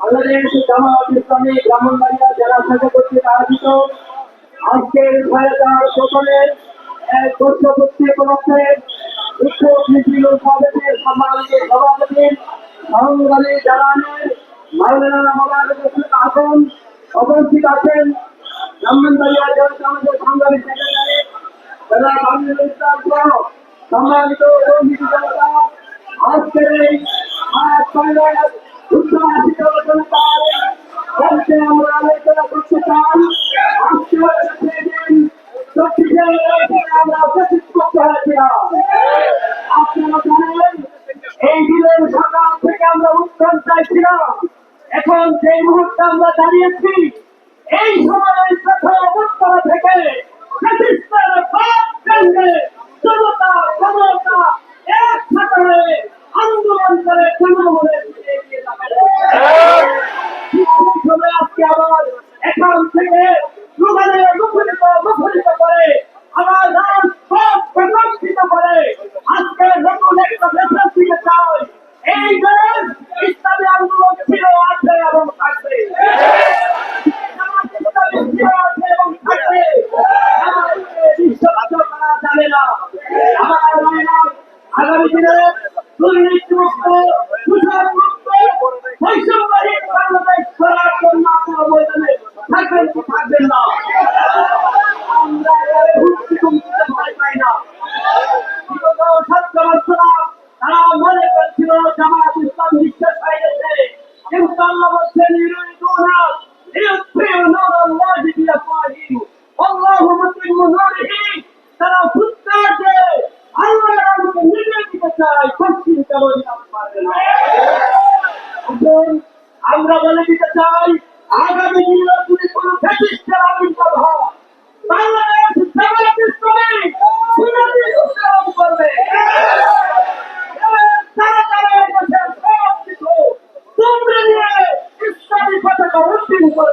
বাংলাদেশ জামাত ইসলামী ব্রাহ্মণবাড়িয়া জেলা শাখা কর্তৃক আয়োজিত আজকের 2017 এক বর্ষপূর্তি উপলক্ষে বিক্ষোভ মিছিল সমাবেশের সম্মানিত সভাপতি সংগ্রামী জানানের মাওলানা মোবারক হোসেন আহমদ উপস্থিত আছেন। ব্রাহ্মণবাড়িয়া জেলা জামাতের সংগ্রামী সেক্রেটারি জেলা কামরুল ইসলাম সহ সম্মানিত অতিথি জনতা, আজকের এই উচ্চাসিত জনতার মধ্যে আমরা আলোচনা করতে চাই। আমরা প্রতিষ্ঠিত হয়েছিলাম। আপনারা জানেন এই দিনের সকাল থেকে আমরা উত্তর চাইছিলাম, এখন সেই মুহূর্তে আমরা দাঁড়িয়েছি। এই সময়ের প্রথম উত্তর থেকে জনতা ক্ষমতা একসাথে আন্দোলন করে জনগণের আজকে আবার এখান থেকে মুখরিত করে আবার রাজপথ প্রদর্শিত করে আজকে নতুন একটা মেসেজ দিতে চাই। এই দেশ ইসলামী আন্দোলন ছিল, আছে এবং থাকবে। আগামী দিনে দুর্নীতিমুক্ত দূষণমুক্ত বৈষম্যহীন বাংলাদেশ করার জন্য আপনারা ময়দানে থাকবেন কি থাকবেন না? আমরা ভয় পাই না। বিগত 7 বছর তারা মনে করছিল জামাত ইসলাম নিঃশ্বাস হয়ে গেছে, কিন্তু আল্লাহ বলছেন তারা ফুটতে আল্লাহর আলোকে নিভে দিতে চায়, পশ্চিম কারো পারবে না। আমরা বলে দিতে চাই, আগামী দিনে যদি কোনো ফ্যাসিস্টের আবির্ভাব হয়, বাংলাদেশ জামাত ইসলামী সুনামি উচ্চারণ করবে। তারা তারা এই দেশের সব কিছু তোমরা নিয়ে ইসলামী পতাকা উত্তীর্ণ করে